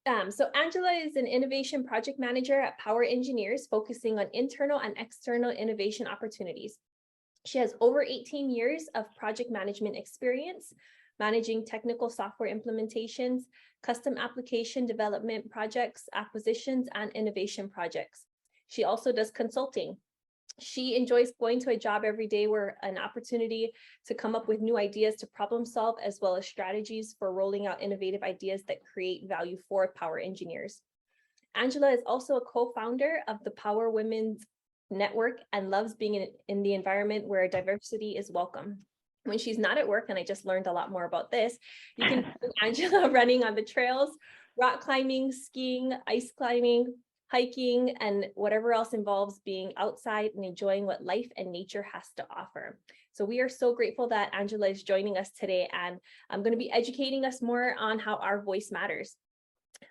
So Angela is an innovation project manager at Power Engineers, focusing on internal and external innovation opportunities. She has over 18 years of project management experience, managing technical software implementations, custom application development projects, acquisitions, and innovation projects. She also does consulting. She enjoys going to a job every day where an opportunity to come up with new ideas to problem solve, as well as strategies for rolling out innovative ideas that create value for Power Engineers. Angela is also a co-founder of the Power Women's Network and loves being in the environment where diversity is welcome. When she's not at work, and I just learned a lot more about this, you can find Angela running on the trails, rock climbing, skiing, ice climbing, hiking, and whatever else involves being outside and enjoying what life and nature has to offer. So we are so grateful that Angela is joining us today, and I'm going to be educating us more on how our voice matters.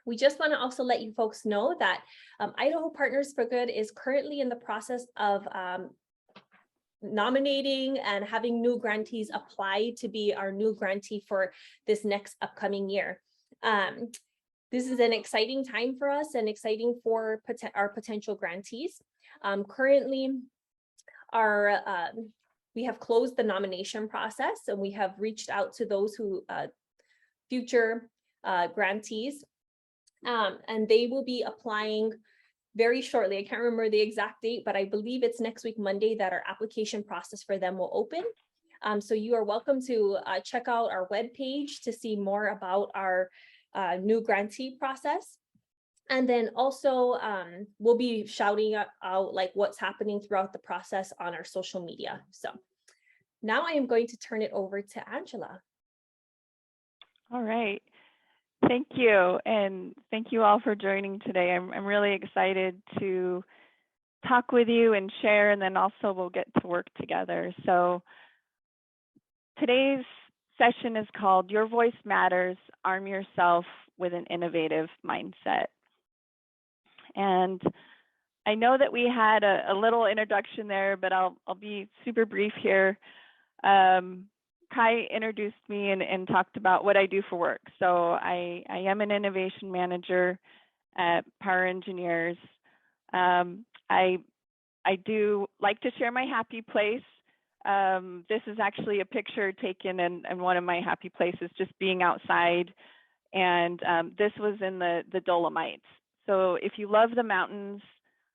We just want to also let you folks know that Idaho Partners for Good is currently in the process of nominating and having new grantees apply to be our new grantee for this next upcoming year. This is an exciting time for us and exciting for our potential grantees. Currently, we have closed the nomination process, and we have reached out to those who future grantees, and they will be applying very shortly. I can't remember the exact date, but I believe it's next week, Monday, that our application process for them will open. So you are welcome to check out our webpage to see more about our new grantee process. And then also we'll be shouting out like what's happening throughout the process on our social media. So now I am going to turn it over to Angela. All right. Thank you. And thank you all for joining today. I'm really excited to talk with you and share, and then also we'll get to work together. So today's session is called Your Voice Matters, Arm Yourself with an Innovative Mindset. And I know that we had a little introduction there, but I'll be super brief here. Kai introduced me and talked about what I do for work. So I am an innovation manager at Power Engineers. I do like to share my happy place. This is actually a picture taken in one of my happy places, just being outside. And this was in the Dolomites. So if you love the mountains,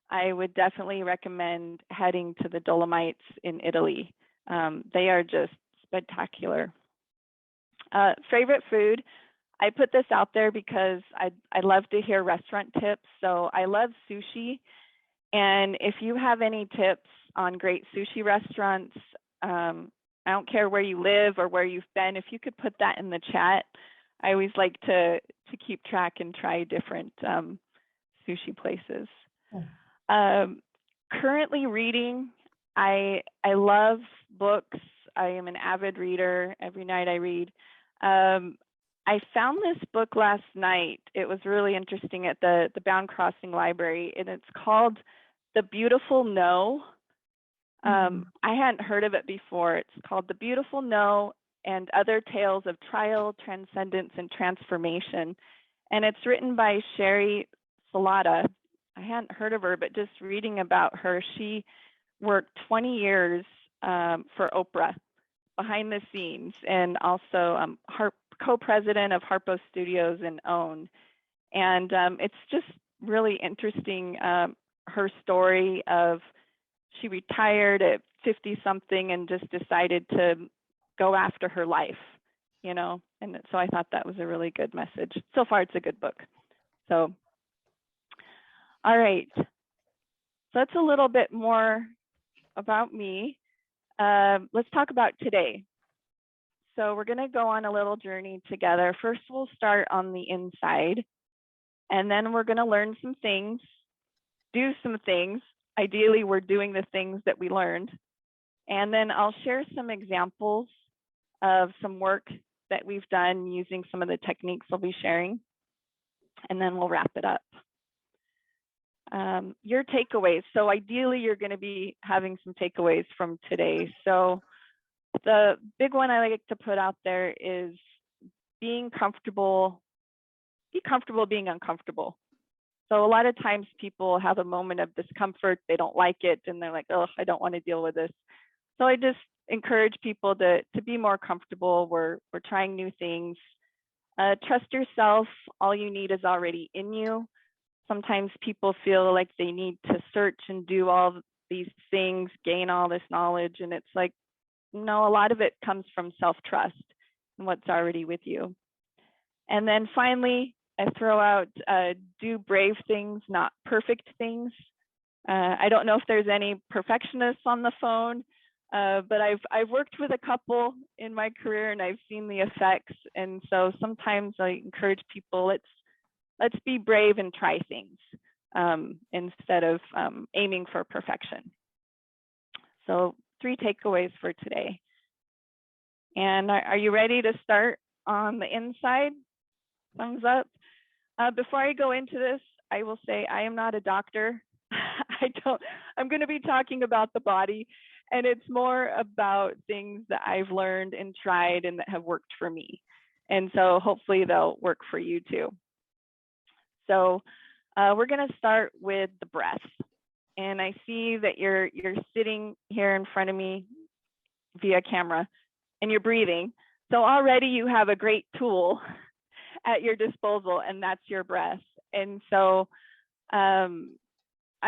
I would definitely recommend heading to the Dolomites in Italy. They are just spectacular. Favorite food, I put this out there because I love to hear restaurant tips. So I love sushi. And if you have any tips on great sushi restaurants, I don't care where you live or where you've been, if you could put that in the chat. I always like to keep track and try different sushi places. Currently reading, I love books. I am an avid reader. Every night I read. I found this book last night. It was really interesting at the Bound Crossing Library, and it's called The Beautiful No. I hadn't heard of it before. It's called The Beautiful No and Other Tales of Trial, Transcendence, and Transformation. And it's written by Sherry Salata. I hadn't heard of her, but just reading about her, she worked 20 years for Oprah behind the scenes, and also co-president of Harpo Studios and OWN. And it's just really interesting, her story of she retired at 50 something and just decided to go after her life, you know, and so I thought that was a really good message. So far, it's a good book. So, all right, so that's a little bit more about me. Let's talk about today. So we're going to go on a little journey together. First, we'll start on the inside, and then we're going to learn some things, do some things. Ideally, we're doing the things that we learned. And then I'll share some examples of some work that we've done using some of the techniques I'll be sharing. And then we'll wrap it up. Your takeaways. So ideally, you're going to be having some takeaways from today. So the big one I like to put out there is being comfortable be comfortable being uncomfortable. So a lot of times people have a moment of discomfort, they don't like it, and they're like, oh, I don't want to deal with this. So I just encourage people to be more comfortable. We're trying new things. Trust yourself. All you need is already in you. Sometimes people feel like they need to search and do all these things, gain all this knowledge. And it's like, no, a lot of it comes from self-trust and what's already with you. And then finally, I throw out do brave things, not perfect things. I don't know if there's any perfectionists on the phone, but I've worked with a couple in my career and I've seen the effects. And so sometimes I encourage people, let's be brave and try things instead of aiming for perfection. So 3 takeaways for today. And are you ready to start on the inside? Thumbs up. Before I go into this, I will say I am not a doctor. I'm going to be talking about the body, and it's more about things that I've learned and tried and that have worked for me. And so hopefully they'll work for you too. So we're going to start with the breath. And I see that you're sitting here in front of me via camera and you're breathing. So already you have a great tool at your disposal, and that's your breath. And so I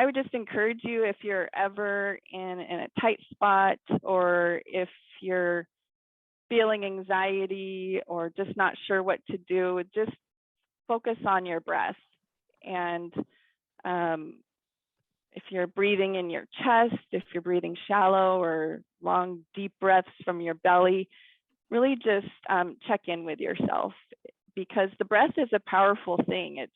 would just encourage you, if you're ever in a tight spot, or if you're feeling anxiety or just not sure what to do, just focus on your breath. And if you're breathing in your chest, if you're breathing shallow or long, deep breaths from your belly, really just check in with yourself, because the breath is a powerful thing. It's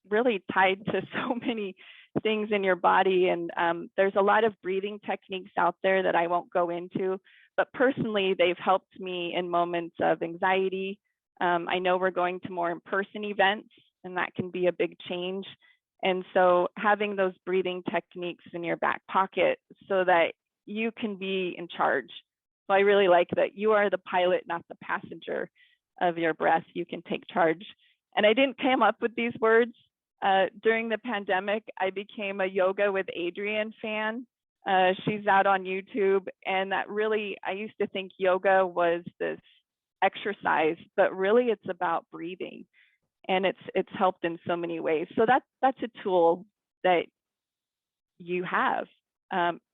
really tied to so many things in your body. And there's a lot of breathing techniques out there that I won't go into, but personally, they've helped me in moments of anxiety. I know we're going to more in-person events, and that can be a big change. And so having those breathing techniques in your back pocket so that you can be in charge. So I really like that you are the pilot, not the passenger of your breath. You can take charge. And I didn't come up with these words. During the pandemic, I became a Yoga with Adriene fan. She's out on YouTube. And that really, I used to think yoga was this exercise, but really it's about breathing. And it's helped in so many ways. So that's a tool that you have.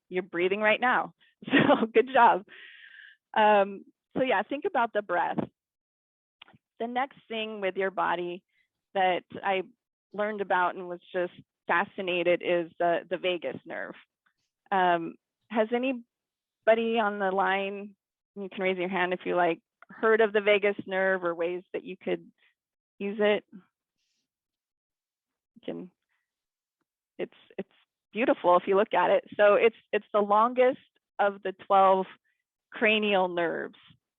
You're breathing right now. So good job. So yeah, think about the breath. The next thing with your body that I learned about and was just fascinated is the vagus nerve. Has anybody on the line, you can raise your hand if you like, heard of the vagus nerve or ways that you could use it? It's beautiful if you look at it. So it's the longest of the 12 cranial nerves,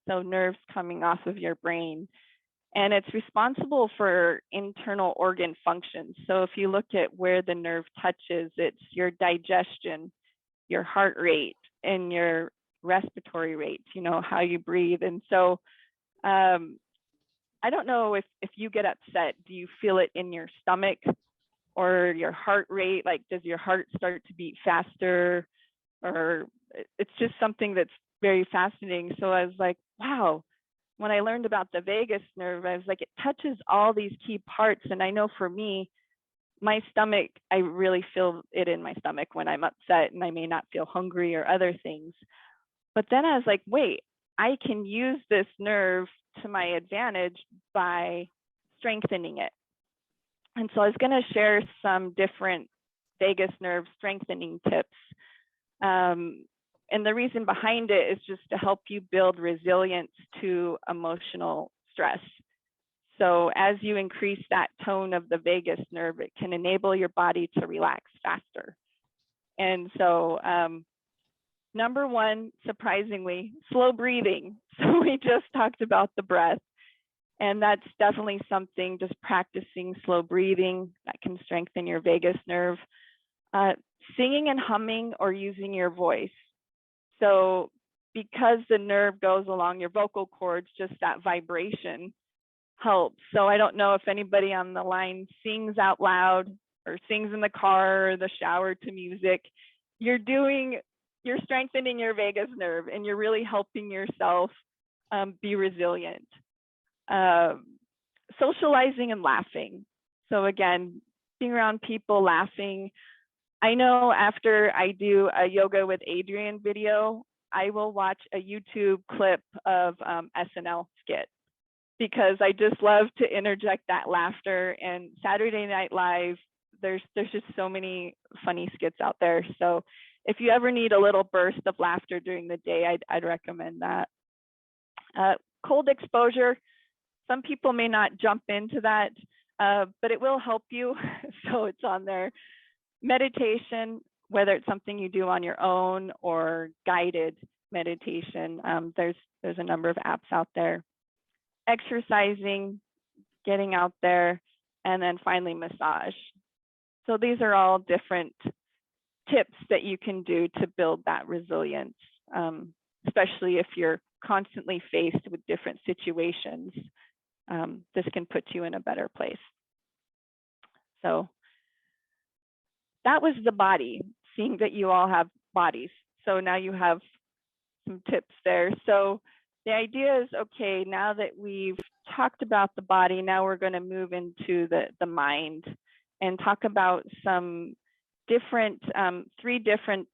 so nerves coming off of your brain. And it's responsible for internal organ functions. So if you look at where the nerve touches, it's your digestion, your heart rate, and your respiratory rate, you know, how you breathe. And so I don't know if you get upset, do you feel it in your stomach or your heart rate? Like, does your heart start to beat faster? Or it's just something that's very fascinating. So I was like, wow, when I learned about the vagus nerve, I was like, it touches all these key parts. And I know for me, my stomach, I really feel it in my stomach when I'm upset, and I may not feel hungry or other things. But then I was like, wait, I can use this nerve to my advantage by strengthening it. And so I was going to share some different vagus nerve strengthening tips. And the reason behind it is just to help you build resilience to emotional stress. So as you increase that tone of the vagus nerve, it can enable your body to relax faster. And so number one, surprisingly, slow breathing. So we just talked about the breath. And that's definitely something, just practicing slow breathing that can strengthen your vagus nerve. Singing and humming or using your voice. So because the nerve goes along your vocal cords, just that vibration helps. So I don't know if anybody on the line sings out loud or sings in the car or the shower to music. You're strengthening your vagus nerve, and you're really helping yourself be resilient. Socializing and laughing. So again, being around people, laughing. I know after I do a yoga with Adrienne video, I will watch a YouTube clip of SNL skit, because I just love to interject that laughter. And Saturday Night Live, there's just so many funny skits out there. So if you ever need a little burst of laughter during the day, I'd recommend that. Cold exposure. Some people may not jump into that, but it will help you. So it's on there. Meditation, whether it's something you do on your own or guided meditation, there's a number of apps out there. Exercising, getting out there, and then finally massage. So these are all different tips that you can do to build that resilience, especially if you're constantly faced with different situations. This can put you in a better place. So that was the body, seeing that you all have bodies. So now you have some tips there. So the idea is, okay, now that we've talked about the body, now we're going to move into the mind and talk about some different, 3 different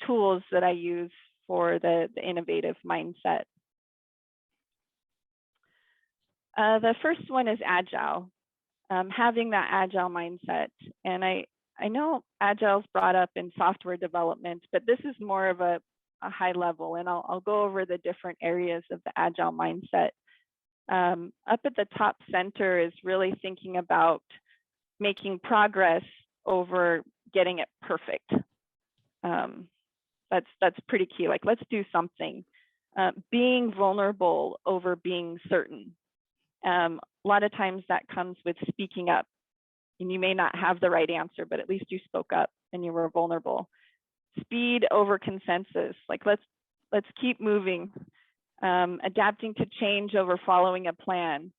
tools that I use for the innovative mindset. The first one is AGILE, having that agile mindset. And I know Agile is brought up in software development, but this is more of a high level, and I'll go over the different areas of the Agile mindset. Up at the top center is really thinking about making progress over getting it perfect. That's pretty key. Like, let's do something. Being vulnerable over being certain. A lot of times that comes with speaking up. And you may not have the right answer, but at least you spoke up and you were vulnerable. Speed over consensus. Like, let's keep moving. Adapting to change over following a plan.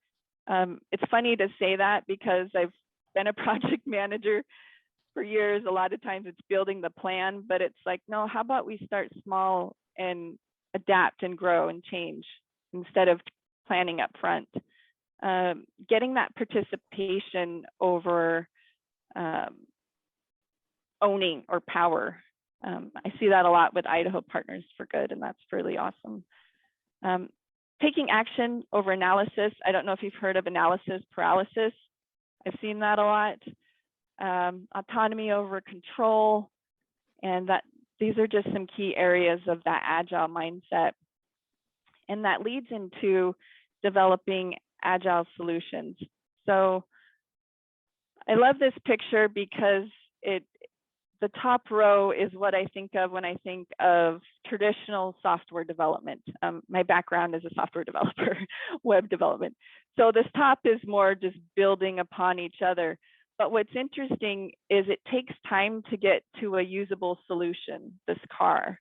It's funny to say that because I've been a project manager for years. A lot of times it's building the plan, but it's like, no, how about we start small and adapt and grow and change instead of planning up front. Getting that participation over owning or power. I see that a lot with Idaho Partners for Good, and that's really awesome. Taking action over analysis. I don't know if you've heard of analysis paralysis. I've seen that a lot. Autonomy over control, and these are just some key areas of that agile mindset. And that leads into developing agile solutions. So I love this picture because the top row is what I think of when I think of traditional software development. My background is a software developer, web development. So this top is more just building upon each other. But what's interesting is it takes time to get to a usable solution, this car.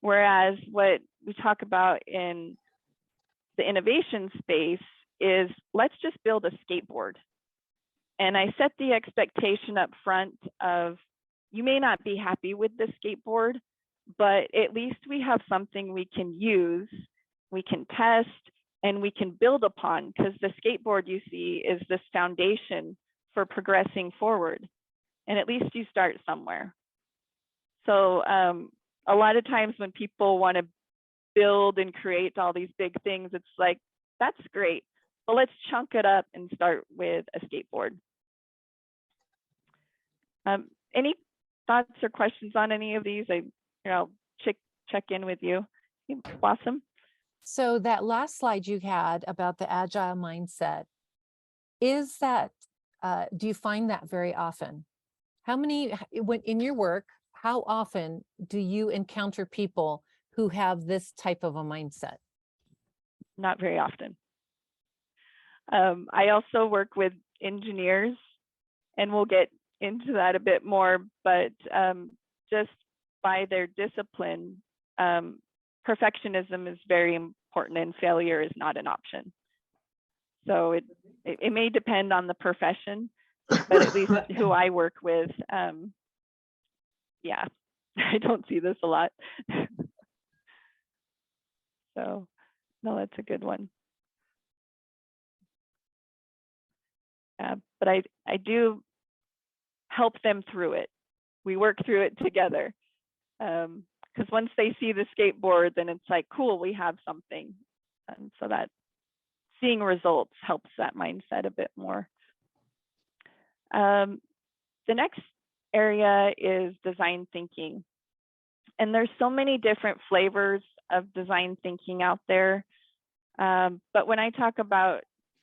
Whereas what we talk about in the innovation space is, let's just build a skateboard. And I set the expectation up front of, you may not be happy with the skateboard, but at least we have something we can use, we can test, and we can build upon, because the skateboard you see is this foundation for progressing forward. And at least you start somewhere. So a lot of times when people want to build and create all these big things, it's like, that's great, but let's chunk it up and start with a skateboard. Any thoughts or questions on any of these? I'll check in with you. Blossom? So that last slide you had about the agile mindset, is that, do you find that very often? How many, in your work, how often do you encounter people who have this type of a mindset? Not very often. I also work with engineers, and we'll get into that a bit more, but just by their discipline, perfectionism is very important and failure is not an option. So it may depend on the profession, but at least who I work with, yeah, I don't see this a lot. So no, that's a good one. But I do help them through it. We work through it together. Because once they see the skateboard, then it's like, cool, we have something. And so that seeing results helps that mindset a bit more. The next area is design thinking. And there's so many different flavors of design thinking out there. But when I talk about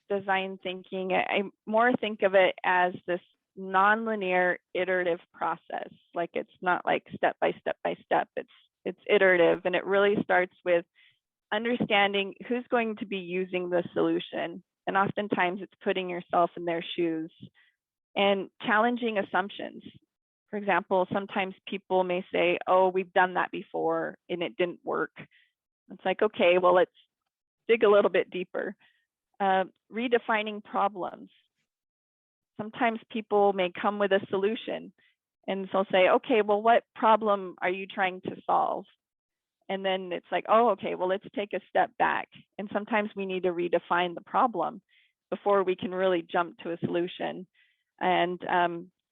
design thinking, I more think of it as this nonlinear iterative process. Like it's not like step by step by step, it's iterative, and it really starts with understanding who's going to be using the solution. And oftentimes it's putting yourself in their shoes and challenging assumptions. For example, sometimes people may say, oh, we've done that before and it didn't work. It's like, okay, well, let's dig a little bit deeper. Redefining problems. Sometimes people may come with a solution and so say, okay, well, what problem are you trying to solve? And then it's like, oh, okay, well, let's take a step back. And sometimes we need to redefine the problem before we can really jump to a solution and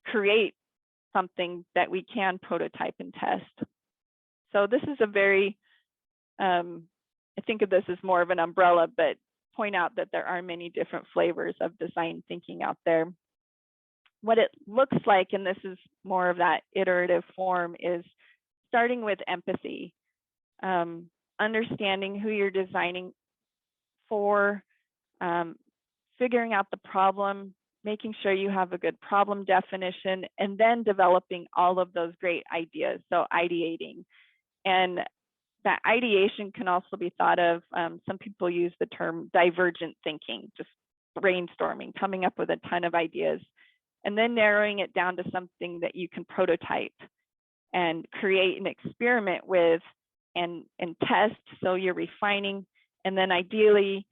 create something that we can prototype and test. So this is a very, I think of this as more of an umbrella, but point out that there are many different flavors of design thinking out there. What it looks like, and this is more of that iterative form, is starting with empathy, understanding who you're designing for, figuring out the problem, making sure you have a good problem definition, and then developing all of those great ideas, so ideating. And that ideation can also be thought of, some people use the term divergent thinking, just brainstorming, coming up with a ton of ideas, and then narrowing it down to something that you can prototype and create an experiment with and test. So you're refining, and then ideally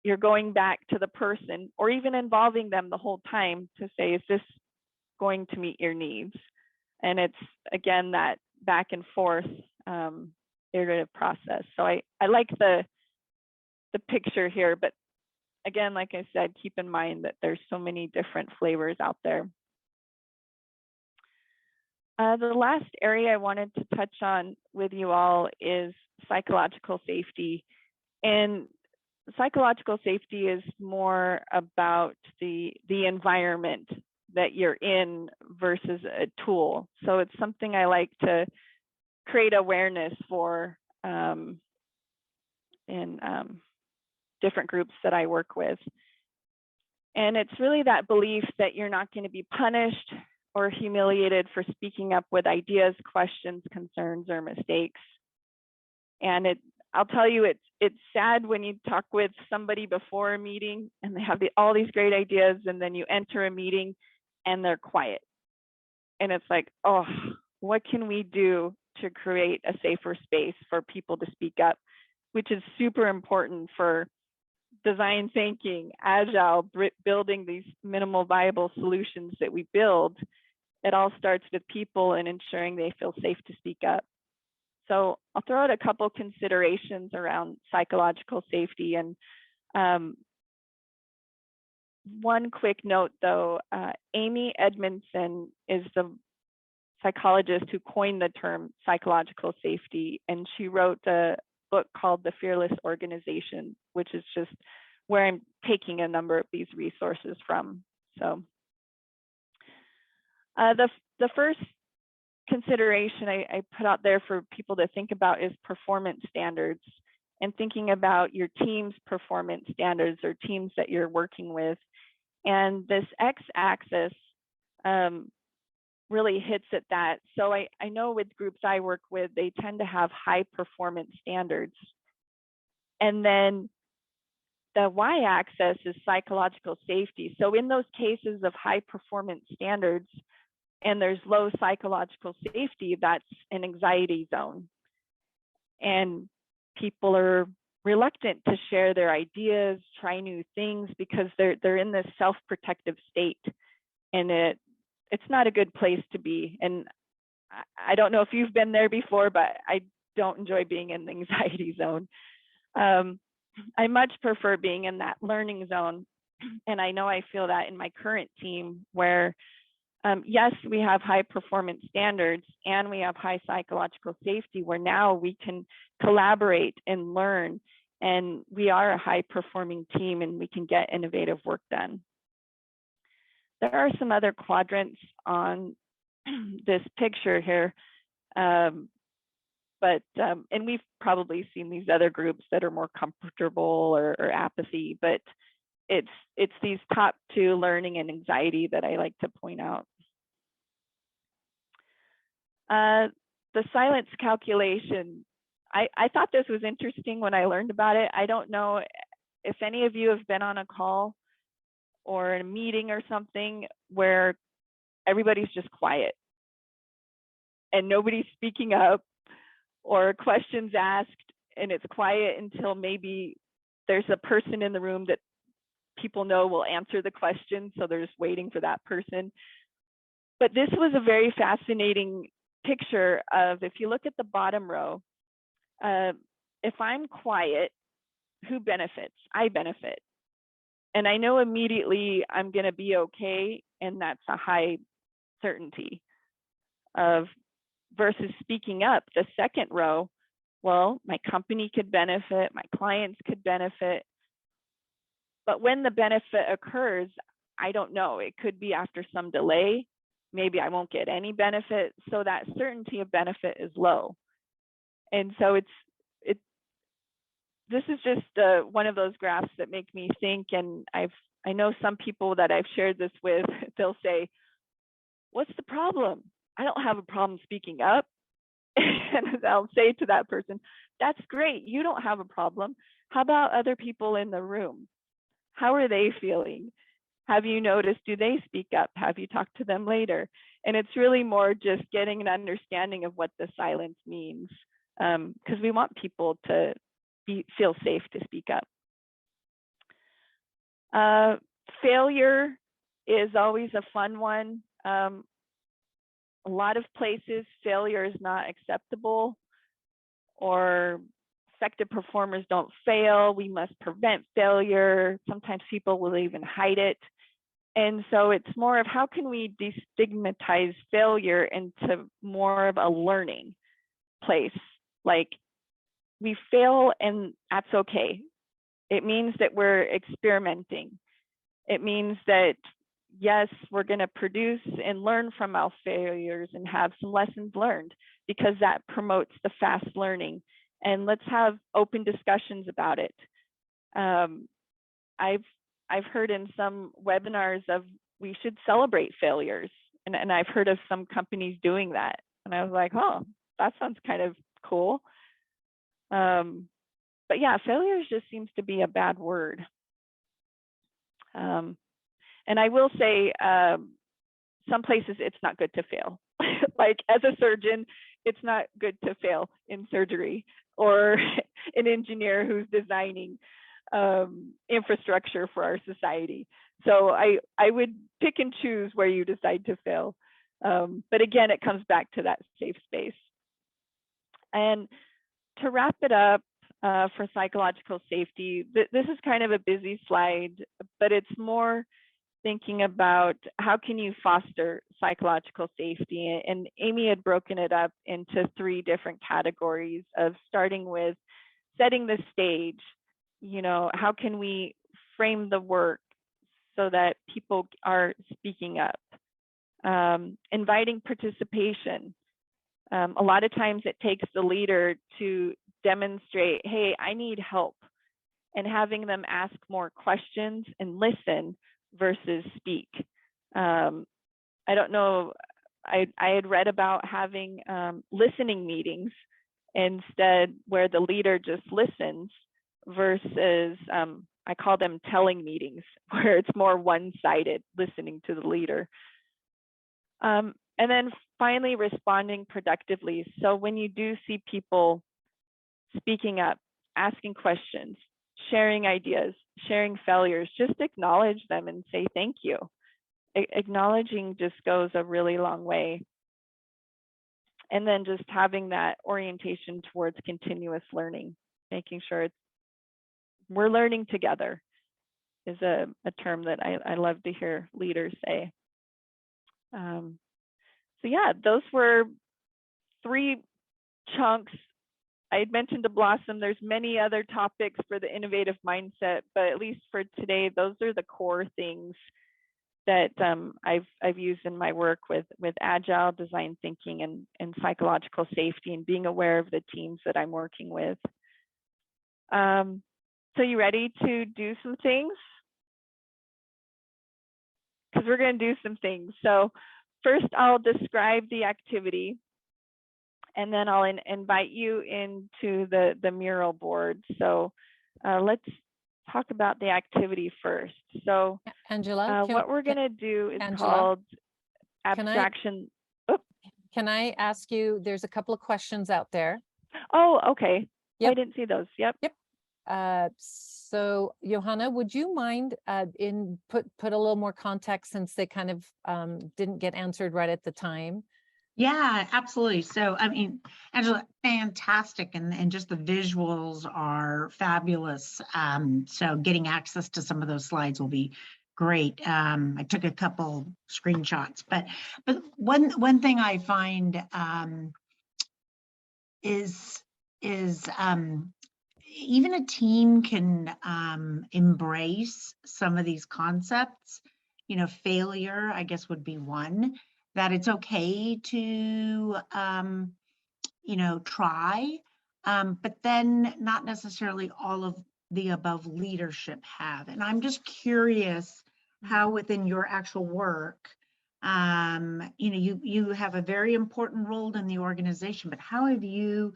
you're going back to the person or even involving them the whole time to say, is this going to meet your needs? And it's, again, that back and forth iterative process. So I like the picture here, but again, like I said, keep in mind that there's so many different flavors out there. The last area I wanted to touch on with you all is psychological safety. And psychological safety is more about the environment that you're in versus a tool. So it's something I like to create awareness for in different groups that I work with. And it's really that belief that you're not going to be punished or humiliated for speaking up with ideas, questions, concerns, or mistakes. And I'll tell you, it's sad when you talk with somebody before a meeting and they have all these great ideas, and then you enter a meeting and they're quiet. And it's like, oh, what can we do to create a safer space for people to speak up, which is super important for design thinking, agile, building these minimal viable solutions that we build. It all starts with people and ensuring they feel safe to speak up. So I'll throw out a couple considerations around psychological safety. And one quick note, though, Amy Edmondson is the psychologist who coined the term psychological safety, and she wrote a book called The Fearless Organization, which is just where I'm taking a number of these resources from. So the first consideration I put out there for people to think about is performance standards, and thinking about your team's performance standards or teams that you're working with. And this x-axis really hits at that. So I know with groups I work with, they tend to have high performance standards. And then the y-axis is psychological safety. So in those cases of high performance standards and there's low psychological safety, that's an anxiety zone. And people are reluctant to share their ideas, try new things, because they're in this self-protective state, and it's not a good place to be. And I don't know if you've been there before, but I don't enjoy being in the anxiety zone. I much prefer being in that learning zone. And I know I feel that in my current team, where yes, we have high performance standards and we have high psychological safety, where now we can collaborate and learn, and we are a high performing team and we can get innovative work done. There are some other quadrants on this picture here, and we've probably seen these other groups that are more comfortable or apathy, but it's these top two, learning and anxiety, that I like to point out. The silence calculation, I thought this was interesting when I learned about it. I don't know if any of you have been on a call or a meeting or something where everybody's just quiet and nobody's speaking up, or questions asked and it's quiet until maybe there's a person in the room that people know will answer the question, so they're just waiting for that person. But this was a very fascinating picture of, if you look at the bottom row, if I'm quiet, who benefits? I benefit. And I know immediately I'm going to be okay, and that's a high certainty of, versus speaking up. The second row, well, my company could benefit, my clients could benefit. But when the benefit occurs, I don't know. It could be after some delay. Maybe I won't get any benefit. So that certainty of benefit is low. And so this is just one of those graphs that make me think, and I know some people that I've shared this with, they'll say, what's the problem? I don't have a problem speaking up. And I'll say to that person, that's great. You don't have a problem. How about other people in the room? How are they feeling? Have you noticed, do they speak up? Have you talked to them later? And it's really more just getting an understanding of what the silence means, because we want people to feel safe to speak up. Failure is always a fun one. A lot of places, failure is not acceptable, or effective performers don't fail. We must prevent failure. Sometimes people will even hide it. And so it's more of, how can we destigmatize failure into more of a learning place? Like, we fail and that's okay. It means that we're experimenting. It means that, yes, we're going to produce and learn from our failures and have some lessons learned, because that promotes the fast learning. And let's have open discussions about it. I've heard in some webinars of, we should celebrate failures. And I've heard of some companies doing that. And I was like, oh, that sounds kind of cool. But yeah, failures just seems to be a bad word. And I will say, some places it's not good to fail. Like, as a surgeon, it's not good to fail in surgery, or an engineer who's designing infrastructure for our society. So I would pick and choose where you decide to fail. But again, it comes back to that safe space. And to wrap it up, for psychological safety, this is kind of a busy slide, but it's more thinking about, how can you foster psychological safety? And Amy had broken it up into 3 different categories, of starting with setting the stage. You know, how can we frame the work so that people are speaking up? Inviting participation. A lot of times it takes the leader to demonstrate, hey, I need help, and having them ask more questions and listen versus speak. I don't know, I had read about having listening meetings instead, where the leader just listens, versus I call them telling meetings, where it's more one-sided, listening to the leader. And then finally, responding productively. So when you do see people speaking up, asking questions, sharing ideas, sharing failures, just acknowledge them and say thank you. Acknowledging just goes a really long way. And then just having that orientation towards continuous learning, making sure we're learning together is a term that I love to hear leaders say. So yeah, those were 3 chunks. I had mentioned to Blossom, there's many other topics for the innovative mindset, but at least for today, those are the core things that I've used in my work with agile design thinking and psychological safety and being aware of the teams that I'm working with. So you ready to do some things? Because we're going to do some things. So first I'll describe the activity, and then I'll invite you into the mural board. So let's talk about the activity first. So Angela, what we're going to do is Angela, called abstraction. Can I ask you, there's a couple of questions out there. Oh, okay. Yep. I didn't see those. Yep. So Johanna, would you mind put a little more context, since they kind of didn't get answered right at the time? Yeah, absolutely. So, I mean, Angela, fantastic. And just the visuals are fabulous. So getting access to some of those slides will be great. I took a couple screenshots, but one thing I find is even a team can embrace some of these concepts. You know, failure, I guess, would be one. That it's okay to, you know, try, but then not necessarily all of the above leadership have. And I'm just curious how within your actual work, you know, you have a very important role in the organization, but how have you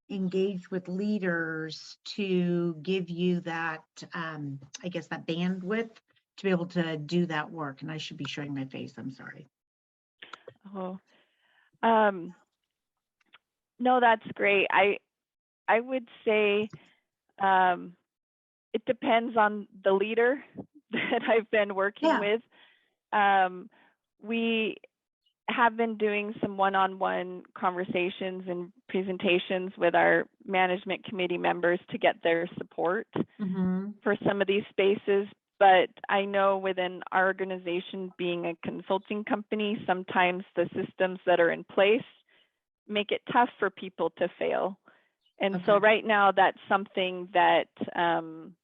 engaged with leaders to give you that, I guess, that bandwidth to be able to do that work? And I should be showing my face, I'm sorry. Oh, no, that's great. I would say it depends on the leader that I've been working with. We have been doing some one-on-one conversations and presentations with our management committee members to get their support for some of these spaces. But I know within our organization, being a consulting company, sometimes the systems that are in place make it tough for people to fail. And so right now, that's something that I'm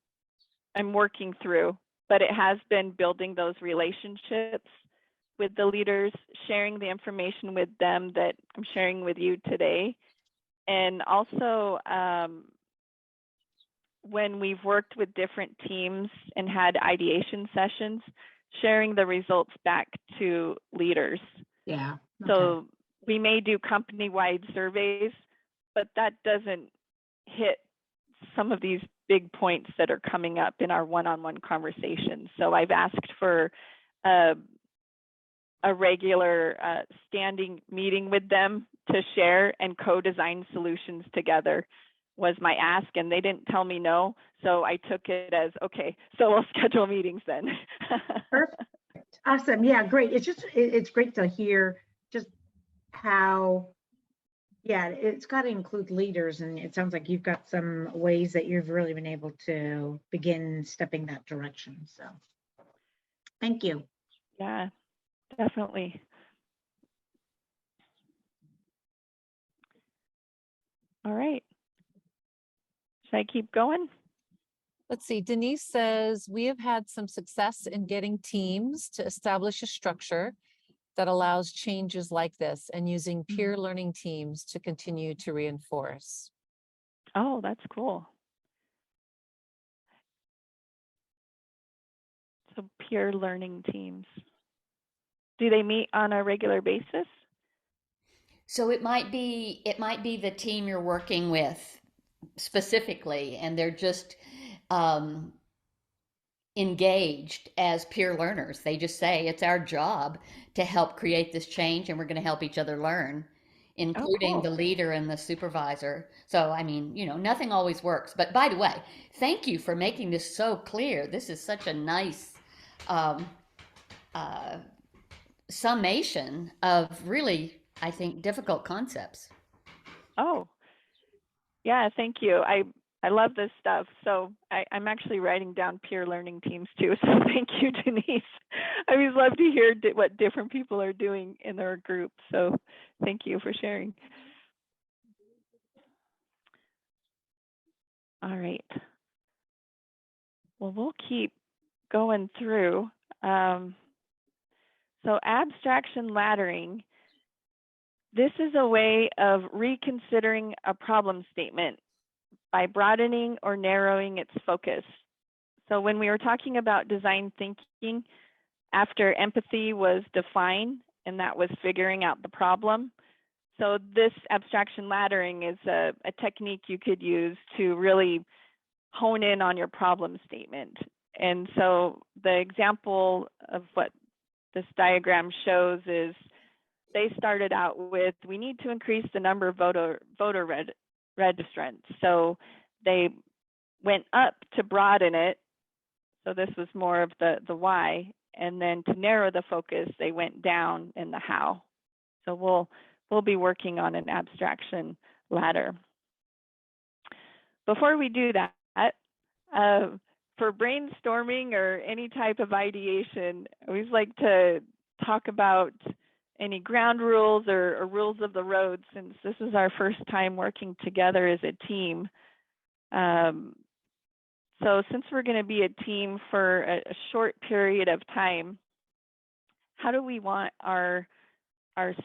working through, but it has been building those relationships with the leaders, sharing the information with them that I'm sharing with you today. And also, when we've worked with different teams and had ideation sessions, sharing the results back to leaders. Yeah. So we may do company-wide surveys, but that doesn't hit some of these big points that are coming up in our one-on-one conversations. So I've asked for a regular standing meeting with them to share and co-design solutions together was my ask, and they didn't tell me no. So I took it as, okay, so we'll schedule meetings then. Perfect. Awesome. Yeah, great. It's great to hear just how, yeah, it's got to include leaders. And it sounds like you've got some ways that you've really been able to begin stepping that direction. So thank you. Yeah, definitely. All right. Should I keep going? Let's see. Denise says, we have had some success in getting teams to establish a structure that allows changes like this and using peer learning teams to continue to reinforce. Oh, that's cool. So peer learning teams. Do they meet on a regular basis? So it might be the team you're working with specifically, and they're just engaged as peer learners. They just say it's our job to help create this change, and we're going to help each other learn including cool. the leader and the supervisor. So, I mean, you know, nothing always works. But by the way, thank you for making this so clear. This is such a nice um, uh, summation of really, I think, difficult concepts. Oh, yeah, thank you. I love this stuff. So I'm actually writing down peer learning teams too. So thank you, Denise. I always love to hear what different people are doing in their group. So thank you for sharing. All right. Well, we'll keep going through. So abstraction laddering, this is a way of reconsidering a problem statement by broadening or narrowing its focus. So when we were talking about design thinking, after empathy was defined, and that was figuring out the problem. So this abstraction laddering is a technique you could use to really hone in on your problem statement. And so the example of what this diagram shows is they started out with, we need to increase the number of voter registrants. So they went up to broaden it. So this was more of the why. And then to narrow the focus, they went down in the how. So we'll be working on an abstraction ladder. Before we do that, for brainstorming or any type of ideation, I always like to talk about any ground rules or rules of the road, since this is our first time working together as a team. So since we're going to be a team for a short period of time, how do we want our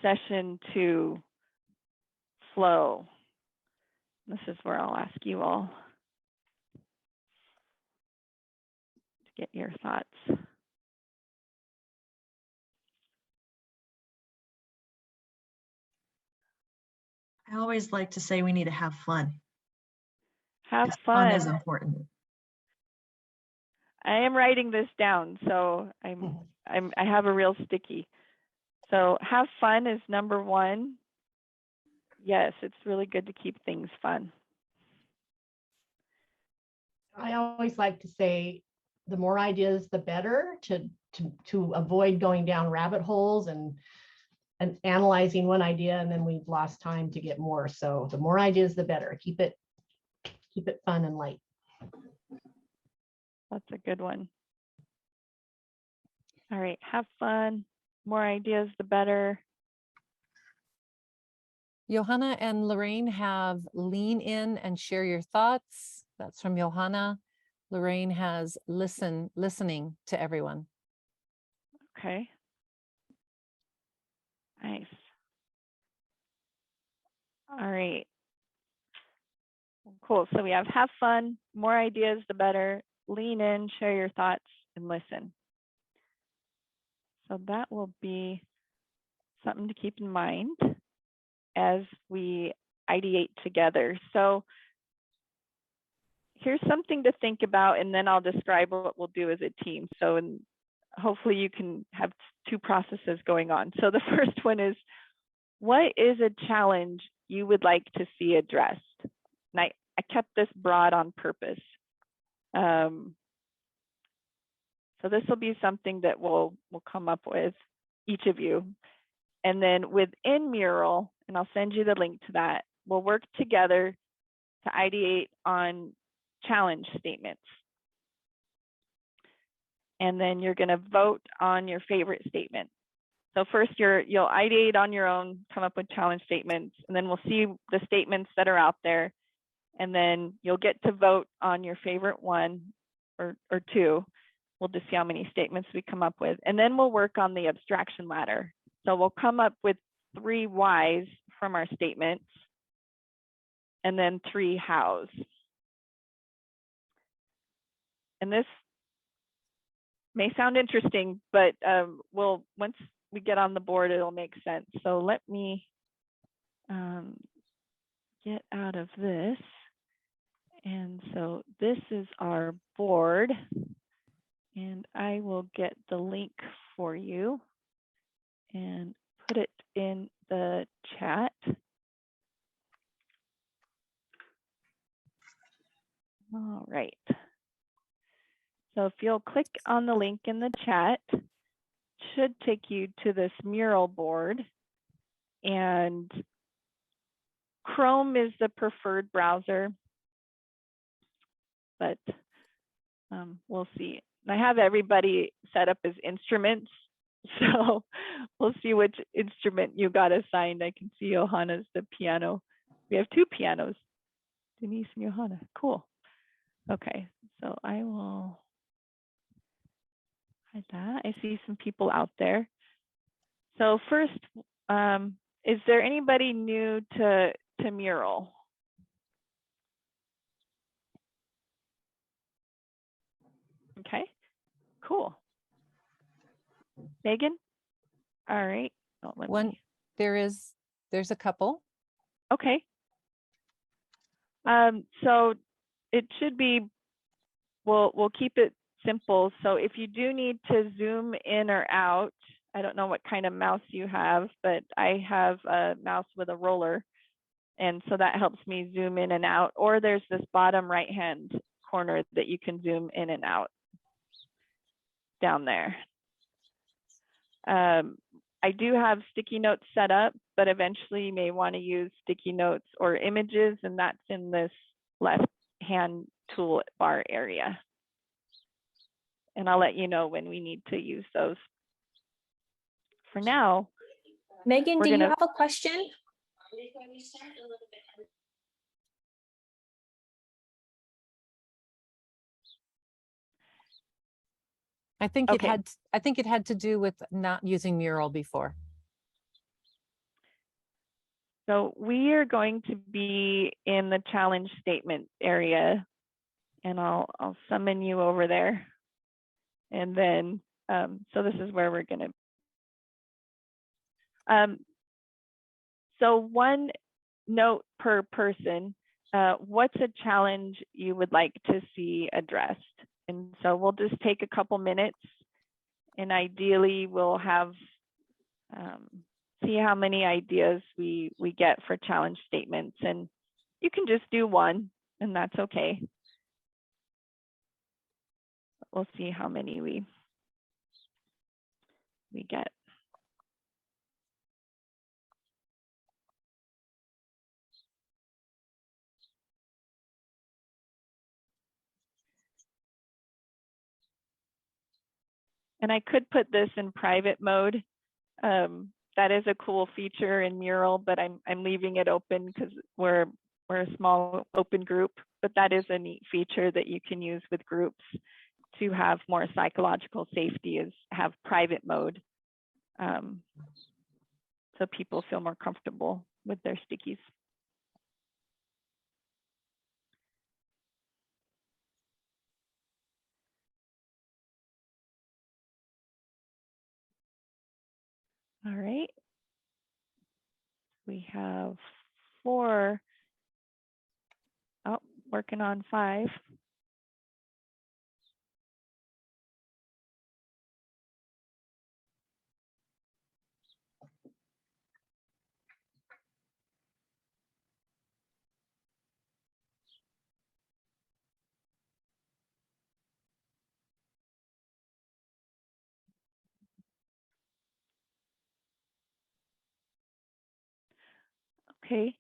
session to flow? This is where I'll ask you all to get your thoughts. I always like to say we need to have fun. Have 'Cause fun. Fun is important. I am writing this down, so I have a real sticky. So have fun is number one. Yes, it's really good to keep things fun. I always like to say the more ideas, the better, to avoid going down rabbit holes and analyzing one idea, and then we've lost time to get more. So the more ideas, the better. Keep it fun and light. That's a good one. All right, have fun. More ideas, the better. Johanna and Lorraine have lean in and share your thoughts. That's from Johanna. Lorraine has listening to everyone. Okay. Nice. All right. Cool. So we have fun, more ideas, the better, lean in, share your thoughts, and listen. So that will be something to keep in mind as we ideate together. So here's something to think about, and then I'll describe what we'll do as a team. So hopefully you can have two processes going on. So the first one is, what is a challenge you would like to see addressed? And I kept this broad on purpose. So this will be something that we'll come up with, each of you. And then within Mural, and I'll send you the link to that, we'll work together to ideate on challenge statements. And then you're going to vote on your favorite statement. So first you'll ideate on your own, come up with challenge statements, and then we'll see the statements that are out there. And then you'll get to vote on your favorite one or two. We'll just see how many statements we come up with. And then we'll work on the abstraction ladder. So we'll come up with 3 whys from our statements, and then 3 hows. And this may sound interesting, but once we get on the board, it'll make sense. So let me get out of this. And so this is our board, and I will get the link for you and put it in the chat. So if you'll click on the link in the chat, it should take you to this mural board. And Chrome is the preferred browser, but we'll see. I have everybody set up as instruments, so we'll see which instrument you got assigned. I can see Johanna's the piano. We have two pianos, Denise and Johanna. Cool. Okay, so I will hide that. I see some people out there. So first, is there anybody new to Mural? Okay, cool. Megan? All right. Oh, There's a couple. Okay. So it should be, we'll keep it simple. So if you do need to zoom in or out, I don't know what kind of mouse you have, but I have a mouse with a roller. And so that helps me zoom in and out. Or there's this bottom right-hand corner that you can zoom in and out down there. I do have sticky notes set up, but eventually you may want to use sticky notes or images, and that's in this left-hand toolbar area. And I'll let you know when we need to use those. For now, Megan, do you have a question? I think it had to do with not using Mural before. So we are going to be in the challenge statement area, and I'll summon you over there. And then, so this is where we're going to. So one note per person, what's a challenge you would like to see addressed? And so we'll just take a couple minutes, and ideally we'll have, see how many ideas we get for challenge statements. And you can just do one, and that's okay. We'll see how many we get. And I could put this in private mode. That is a cool feature in Mural, but I'm leaving it open because we're a small open group. But that is a neat feature that you can use with groups to have more psychological safety, is have private mode, so people feel more comfortable with their stickies. All right. We have 4. Oh, working on 5. Okay.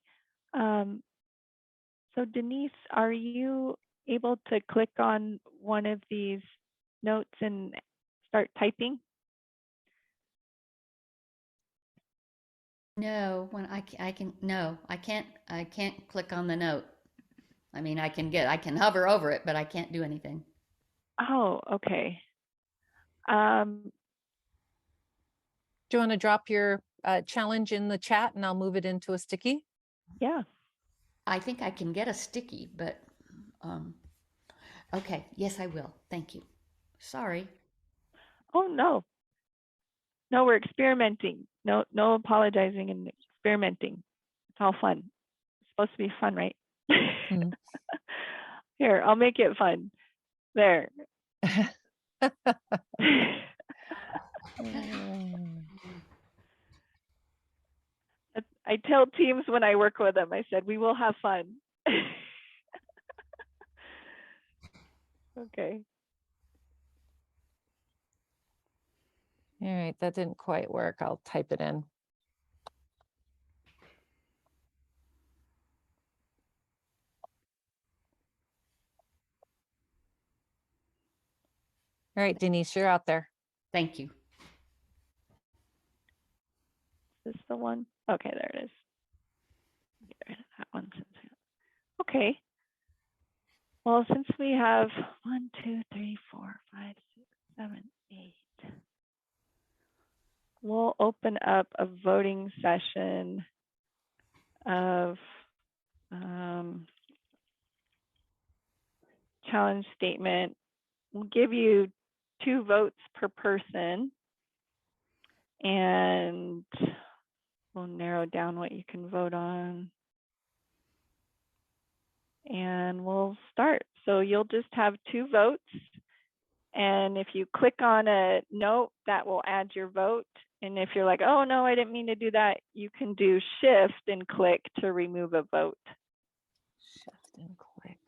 So Denise, are you able to click on one of these notes and start typing? No, when I can't click on the note. I mean, I can hover over it, but I can't do anything. Oh, okay. Do you want to drop your challenge in the chat and I'll move it into a sticky? Yeah. I think I can get a sticky, but okay. Yes, I will. Thank you. Sorry. Oh, no. No, we're experimenting. No apologizing and experimenting. It's all fun. It's supposed to be fun, right? Mm. Here, I'll make it fun. There. I tell teams when I work with them, I said, we will have fun. Okay. All right, that didn't quite work. I'll type it in. All right, Denise, you're out there. Thank you. Is this the one? Okay, there it is. Get rid of that one. Okay. Well, since we have 1, 2, 3, 4, 5, 6, 7, 8, we'll open up a voting session of challenge statement. We'll give you 2 votes per person, and we'll narrow down what you can vote on. And we'll start. So you'll just have 2 votes. And if you click on a note, that will add your vote. And if you're like, oh no, I didn't mean to do that, you can do shift and click to remove a vote. Shift and click.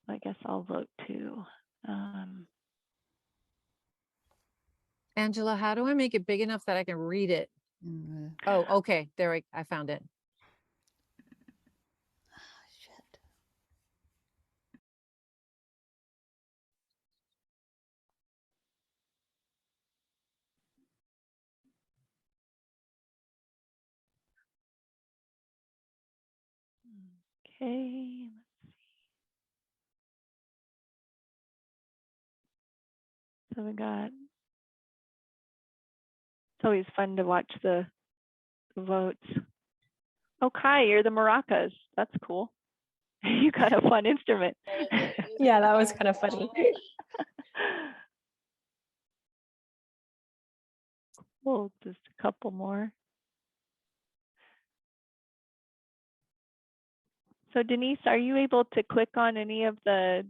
I guess I'll vote too. Angela, how do I make it big enough that I can read it? Oh, okay. There, I found it. Shit. Okay. So we got, it's always fun to watch the votes. Oh, Kai, you're the maracas. That's cool. You got a fun instrument. Yeah, that was kind of funny. Well, just a couple more. So Denise, are you able to click on any of the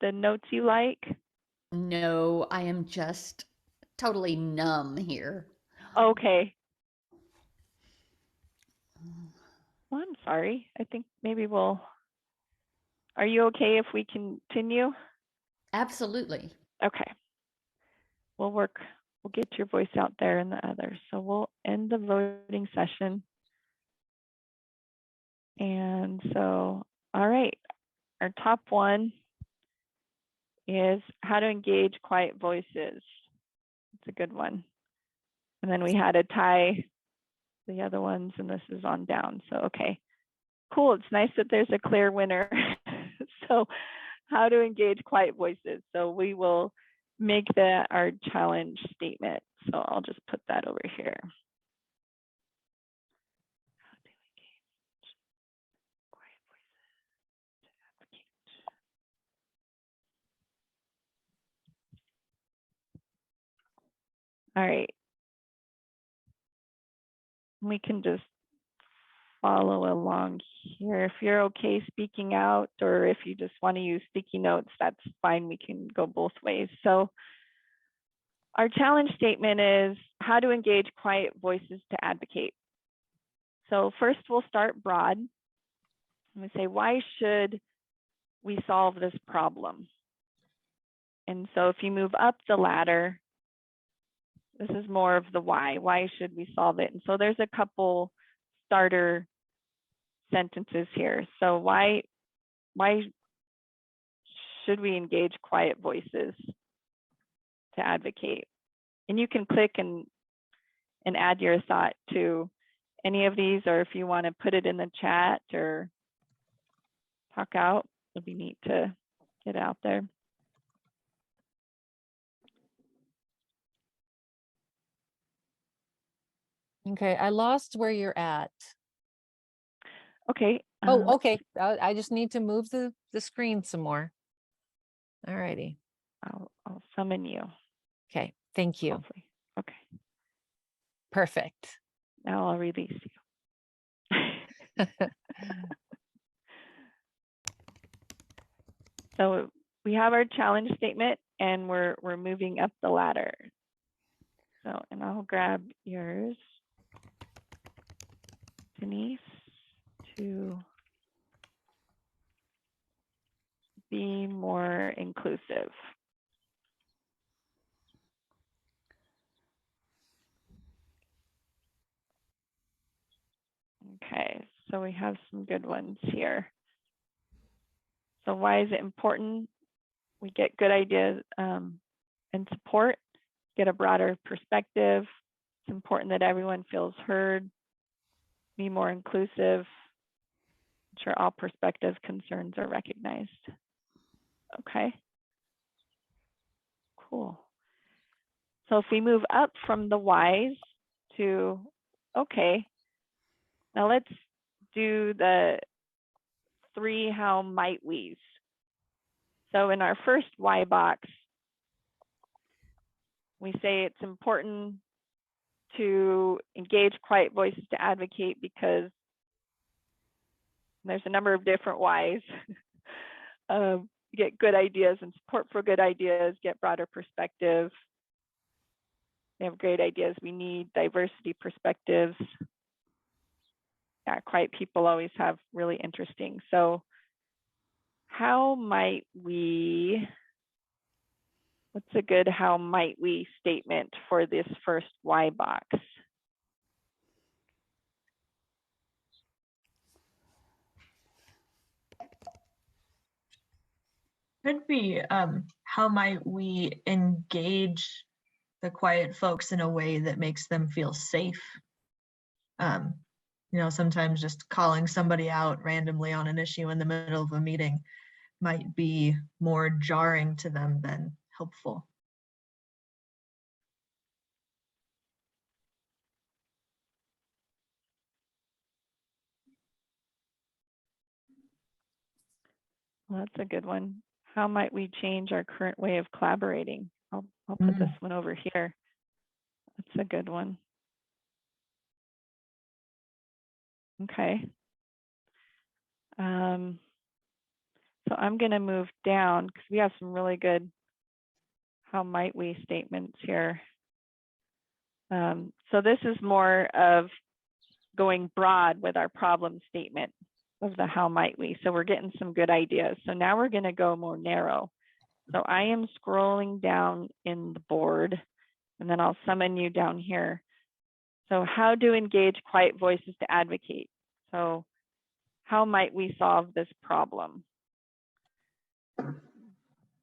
notes you like? No, I am just totally numb here. Okay. Well, I'm sorry. I think maybe we'll, are you okay if we continue? Absolutely. Okay. We'll get your voice out there in the others. So we'll end the voting session. And so, all right, our top one is how to engage quiet voices. It's a good one. And then we had a tie the other ones, and this is on down. So, okay, cool. It's nice that there's a clear winner. So how to engage quiet voices. So we will make that our challenge statement. So I'll just put that over here. How to engage quiet voices to advocate. All right. We can just follow along here. If you're okay speaking out, or if you just want to use sticky notes, that's fine. We can go both ways. So our challenge statement is how to engage quiet voices to advocate. So first we'll start broad. And we say, why should we solve this problem? And so if you move up the ladder, this is more of the why. Why should we solve it? And so there's a couple starter sentences here. So why should we engage quiet voices to advocate? And you can click and add your thought to any of these, or if you want to put it in the chat or talk out, it'll be neat to get out there. Okay, I lost where you're at. Okay. Oh, okay. I just need to move the screen some more. All righty. I'll summon you. Okay, thank you. Hopefully. Okay. Perfect. Now I'll release you. So we have our challenge statement, and we're moving up the ladder. So, and I'll grab yours, Denise, to be more inclusive. Okay, so we have some good ones here. So why is it important? We get good ideas and support, get a broader perspective. It's important that everyone feels heard, be more inclusive, ensure all perspectives, concerns are recognized. Okay, cool. So if we move up from the whys to, okay, now let's do the 3 how might we's. So in our first why box, we say it's important to engage quiet voices to advocate because there's a number of different whys. Get good ideas and support for good ideas, get broader perspective. We have great ideas. We need diversity perspectives. Yeah, quiet people always have really interesting. So how might we, what's a good how might we statement for this first why box? Could be how might we engage the quiet folks in a way that makes them feel safe? You know, sometimes just calling somebody out randomly on an issue in the middle of a meeting might be more jarring to them than helpful. Well, that's a good one. How might we change our current way of collaborating? I'll put this one over here. That's a good one. Okay. So I'm going to move down because we have some really good how might we statements here. So this is more of going broad with our problem statement of the how might we. So we're getting some good ideas. So now we're going to go more narrow. So I am scrolling down in the board and then I'll summon you down here. So how to engage quiet voices to advocate. So how might we solve this problem?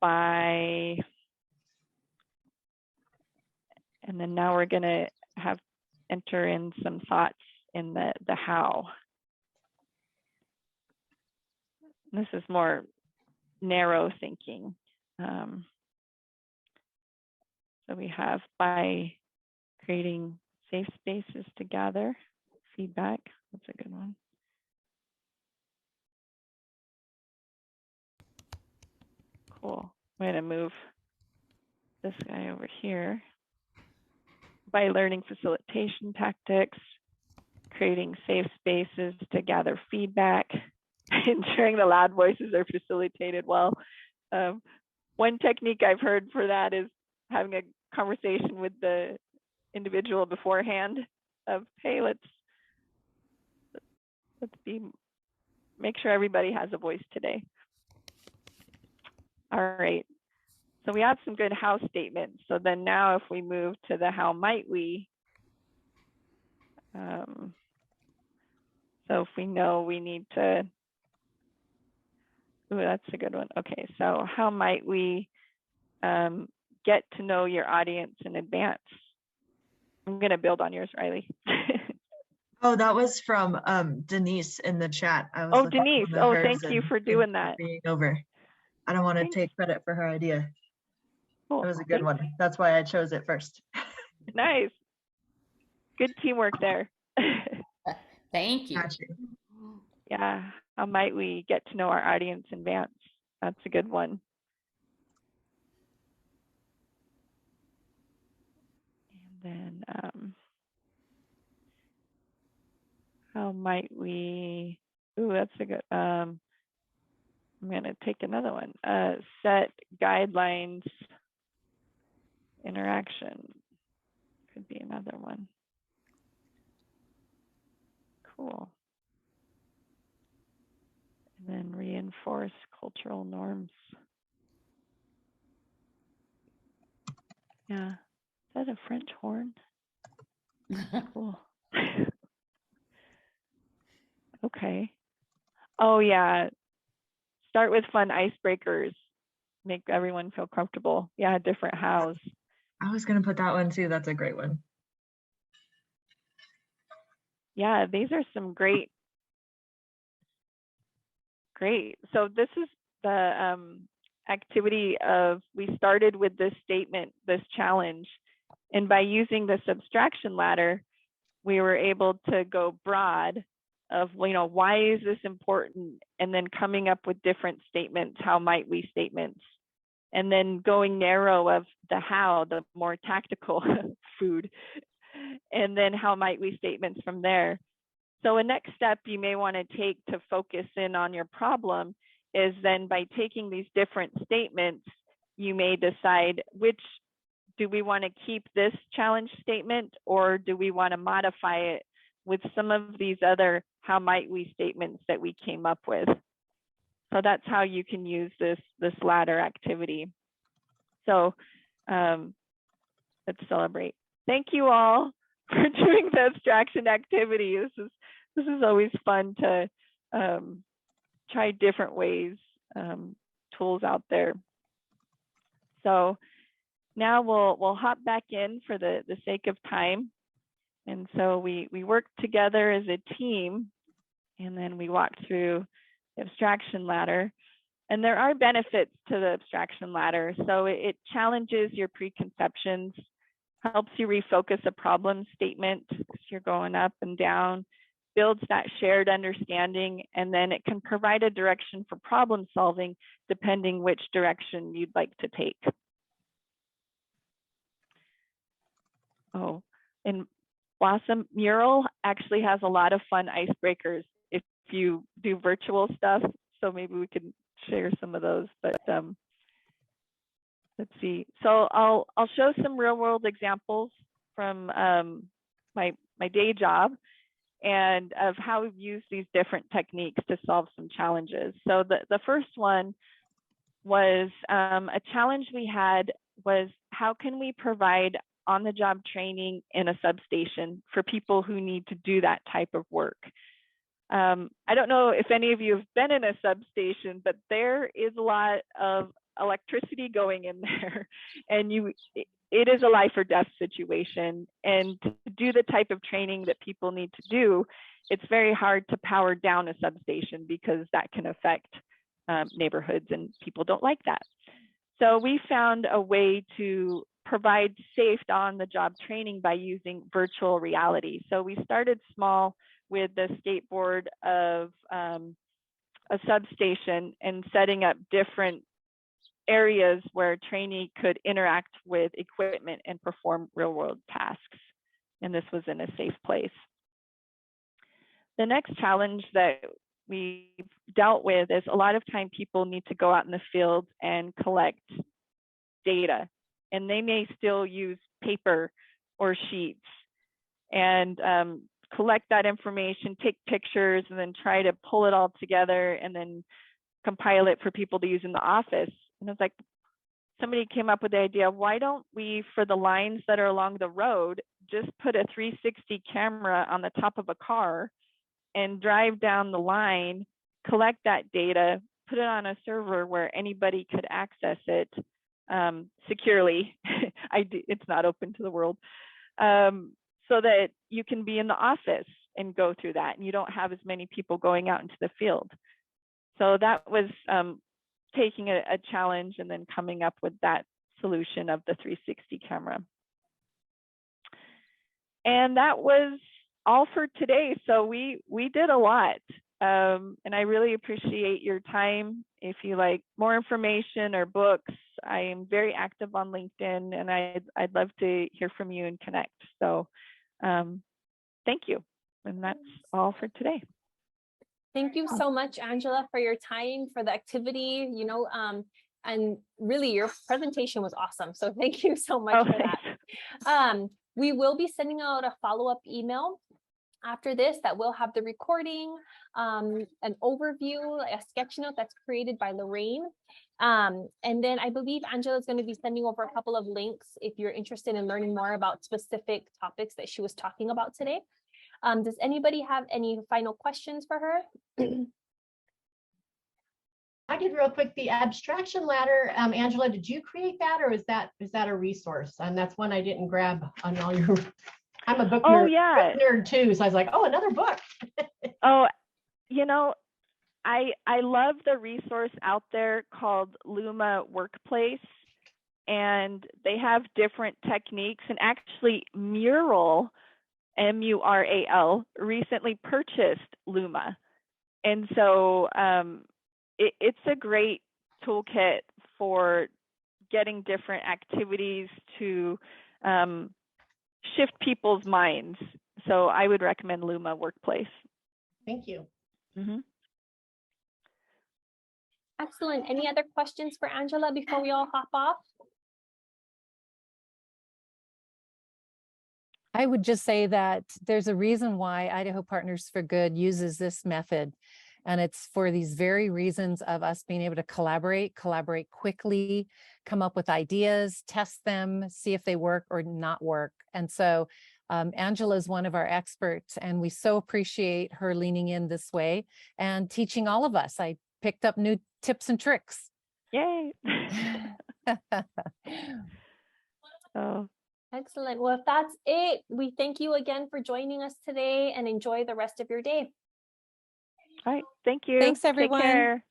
By, and then now we're going to have enter in some thoughts in the how. This is more narrow thinking. So we have by creating safe spaces to gather feedback. That's a good one. Cool. I'm going to move this guy over here. By learning facilitation tactics, creating safe spaces to gather feedback, ensuring the loud voices are facilitated well. One technique I've heard for that is having a conversation with the individual beforehand of, hey, let's make sure everybody has a voice today. All right. So we have some good how statements. So then now if we move to the how might we, so if we know we need to, ooh, that's a good one. Okay, so how might we get to know your audience in advance? I'm going to build on yours, Riley. Oh, that was from Denise in the chat. I was Oh, Denise. Oh, thank you for doing that. Being over. I don't want to take credit for her idea. Cool. It was a good one. That's why I chose it first. Nice. Good teamwork there. Thank you. Gotcha. Yeah. How might we get to know our audience in advance? That's a good one. And then how might we, ooh, that's a good, I'm going to take another one. Set guidelines, interaction could be another one. Cool. And then reinforce cultural norms. Yeah. Is that a French horn? Cool. Okay. Oh, yeah. Start with fun icebreakers. Make everyone feel comfortable. Yeah, different hows. I was going to put that one too. That's a great one. Yeah, these are some great. So this is the activity of, we started with this statement, this challenge, and by using this abstraction ladder, we were able to go broad of, why is this important? And then coming up with different statements, how might we statements? And then going narrow of the how, the more tactical food. And then how might we statements from there. So a next step you may want to take to focus in on your problem is then by taking these different statements, you may decide which, do we want to keep this challenge statement, or do we want to modify it with some of these other how might we statements that we came up with. So that's how you can use this ladder activity. So let's celebrate. Thank you all for doing the abstraction activity. This is always fun to try different ways, tools out there. So now we'll hop back in for the sake of time. And so we worked together as a team, and then we walked through the abstraction ladder. And there are benefits to the abstraction ladder. So it challenges your preconceptions, helps you refocus a problem statement because you're going up and down, builds that shared understanding, and then it can provide a direction for problem solving depending which direction you'd like to take. Oh, and Blossom Mural actually has a lot of fun icebreakers if you do virtual stuff. So maybe we can share some of those, but let's see. So I'll show some real world examples from my day job and of how we've used these different techniques to solve some challenges. So the first one was a challenge we had was, how can we provide on-the-job training in a substation for people who need to do that type of work? I don't know if any of you have been in a substation, but there is a lot of electricity going in there, and it is a life or death situation. And to do the type of training that people need to do, it's very hard to power down a substation because that can affect neighborhoods, and people don't like that. So we found a way to provide safe on-the-job training by using virtual reality. So we started small with the skateboard of a substation and setting up different areas where a trainee could interact with equipment and perform real-world tasks. And this was in a safe place. The next challenge that we dealt with is, a lot of time people need to go out in the field and collect data, and they may still use paper or sheets and collect that information, take pictures, and then try to pull it all together and then compile it for people to use in the office. And it's like, somebody came up with the idea, why don't we, for the lines that are along the road, just put a 360 camera on the top of a car and drive down the line, collect that data, put it on a server where anybody could access it securely. It's not open to the world. So that you can be in the office and go through that, and you don't have as many people going out into the field. So that was taking a challenge and then coming up with that solution of the 360 camera. And that was all for today. So we did a lot, and I really appreciate your time. If you like more information or books, I am very active on LinkedIn, and I'd love to hear from you and connect. So thank you. And that's all for today. Thank you so much, Angela, for your time, for the activity, and really your presentation was awesome. So thank you so much for that. We will be sending out a follow-up email after this that will have the recording, an overview, a sketch note that's created by Lorraine. And then I believe Angela is going to be sending over a couple of links if you're interested in learning more about specific topics that she was talking about today. Does anybody have any final questions for her? I did real quick, the abstraction ladder, Angela, did you create that, or is that a resource? And that's one I didn't grab on all your, I'm a book Oh, nerd, yeah. book nerd too, so I was like, oh, another book. Oh, you know, I love the resource out there called Luma Workplace, and they have different techniques, and actually Mural, M-U-R-A-L, recently purchased Luma. And so it's a great toolkit for getting different activities to shift people's minds. So I would recommend Luma Workplace. Thank you. Mm-hmm. Excellent. Any other questions for Angela before we all hop off? I would just say that there's a reason why Idaho Partners for Good uses this method. And it's for these very reasons of us being able to collaborate quickly, come up with ideas, test them, see if they work or not work. And so Angela is one of our experts, and we so appreciate her leaning in this way and teaching all of us. I picked up new tips and tricks. Yay. Oh. Excellent. Well, if that's it, we thank you again for joining us today and enjoy the rest of your day. All right. Thank you. Thanks, everyone. Take care.